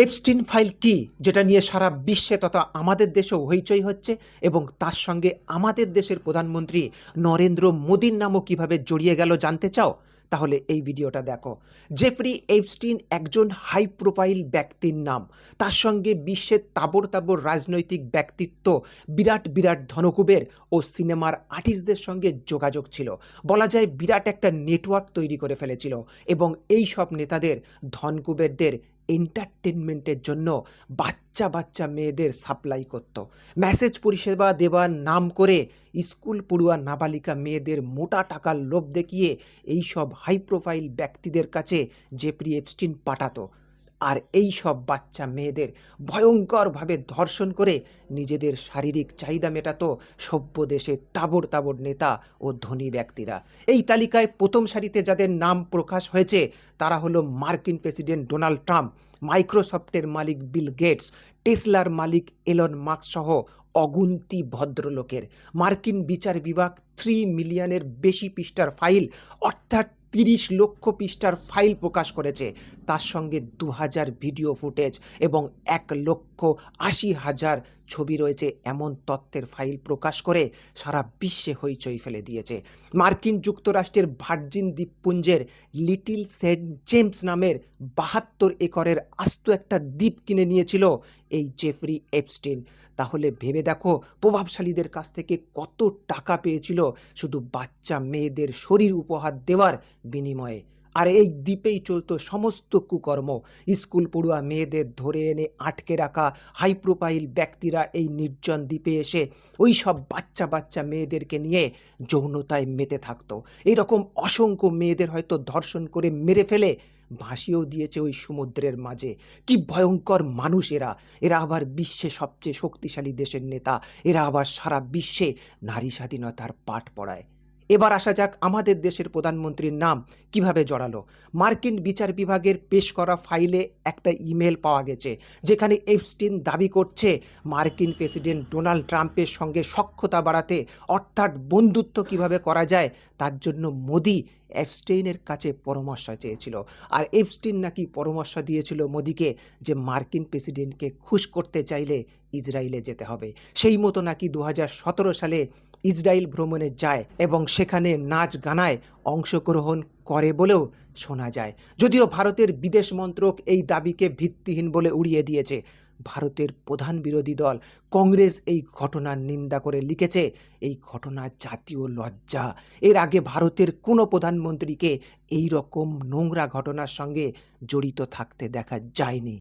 Epstein file কি, যেটা নিয়ে সারা বিশ্বে তথা আমাদের দেশেও হইচই হচ্ছে এবং তার সঙ্গে আমাদের দেশের প্রধানমন্ত্রী নরেন্দ্র মোদীর নামও কিভাবে জড়িয়ে গেল জানতে চাও? তাহলে এই ভিডিওটা দেখো। জেফ্রি এপস্টিন একজন হাই প্রোফাইল ব্যক্তির নাম। তার সঙ্গে বিশ্বের তাবড় তাবড় রাজনৈতিক ব্যক্তিত্ব, বিরাট বিরাট ধনকুবের ও সিনেমার আর্টিস্টদের সঙ্গে যোগাযোগ ছিল। বলা যায় বিরাট একটা নেটওয়ার্ক তৈরি করে ফেলেছিল এবং এই সব নেতাদের, ধনকুবেরদের এন্টারটেনমেন্টের জন্য বাচ্চা বাচ্চা মেয়েদের সাপ্লাই করত। মেসেজ পরিষেবা দেওয়ার নাম করে স্কুল পড়ুয়া নাবালিকা মেয়েদের মোটা টাকার লোভ দেখিয়ে এই সব হাই প্রোফাইল ব্যক্তিদের কাছে জেফ্রি এপস্টিন পাঠাতো। আর এই সব বাচ্চা মেয়েদের ভয়ঙ্করভাবে ধর্ষণ করে নিজেদের শারীরিক চাহিদা মেটাতো সভ্য দেশে তাবড় তাবড় নেতা ও ধনী ব্যক্তিরা। এই তালিকায় প্রথম সারিতে যাদের নাম প্রকাশ হয়েছে তারা হলো মার্কিন প্রেসিডেন্ট ডোনাল্ড ট্রাম্প, মাইক্রোসফটের মালিক বিল গেটস, টেসলার মালিক এলন মাস্ক সহ অগুন্তি ভদ্রলোকের। মার্কিন বিচার বিভাগ 3 মিলিয়নের বেশি পৃষ্ঠার ফাইল, অর্থাৎ 30 লক্ষ পৃষ্ঠার ফাইল প্রকাশ করেছে। তার সঙ্গে 2000 ভিডিও ফুটেজ এবং 1,80,000 ছবি রয়েছে এমন তথ্যের ফাইল প্রকাশ করে সারা বিশ্বে হইচই ফেলে দিয়েছে। মার্কিন যুক্তরাষ্ট্রের ভার্জিন দ্বীপপুঞ্জের লিটিল সেন্ট জেমস নামের 72 একরের আস্ত একটা দ্বীপ কিনে নিয়েছিল এই জেফ্রি এপস্টিন। তাহলে ভেবে দেখো প্রভাবশালীদের কাছ থেকে কত টাকা পেয়েছিল শুধু বাচ্চা মেয়েদের শরীর উপহার দেওয়ার বিনিময়ে। আর এই দ্বীপেই চলতো সমস্ত কুকর্ম। স্কুল পড়ুয়া মেয়েদের ধরে এনে আটকে রাখা হাই প্রোফাইল ব্যক্তিরা এই নির্জন দ্বীপে এসে ওই সব বাচ্চা বাচ্চা মেয়েদেরকে নিয়ে যৌনতায় মেতে থাকতো। এরকম অসংখ্য মেয়েদের হয়তো ধর্ষণ করে মেরে ফেলে ভাসিয়েও দিয়েছে ওই সমুদ্রের মাঝে। কি ভয়ঙ্কর মানুষ এরা! এরা আবার বিশ্বে সবচেয়ে শক্তিশালী দেশের নেতা। এরা আবার সারা বিশ্বে নারী স্বাধীনতার পাঠ পড়ায়। এবার আসা যাক আমাদের দেশের প্রধানমন্ত্রীর নাম কিভাবে জড়ালো। মার্কিন বিচার বিভাগের পেশ করা ফাইলে একটা ইমেল পাওয়া গেছে যেখানে এপস্টিন দাবি করছে মার্কিন প্রেসিডেন্ট ডোনাল্ড ট্রাম্পের সঙ্গে সখ্যতা বাড়াতে, অর্থাৎ বন্ধুত্ব কিভাবে করা যায় তার জন্য মোদি এপস্টিনের কাছে পরামর্শ চেয়েছিল। আর এপস্টিন নাকি পরামর্শ দিয়েছিল মোদিকে যে মার্কিন প্রেসিডেন্টকে খুশ করতে চাইলে ইসরায়েলে যেতে হবে। সেই মতো নাকি 2017 সালে ইসরায়েল ভ্রমণে যায় এবং সেখানে নাচ গানায় অংশগ্রহণ করে বলেও শোনা যায়। যদিও ভারতের বিদেশ মন্ত্রক এই দাবিকে ভিত্তিহীন বলে উড়িয়ে দিয়েছে। ভারতের প্রধান বিরোধী দল কংগ্রেস এই ঘটনার নিন্দা করে লিখেছে, এই ঘটনা জাতীয় লজ্জা। এর আগে ভারতের কোনো প্রধানমন্ত্রীকে এই রকম নোংরা ঘটনার সঙ্গে জড়িত থাকতে দেখা যায়নি।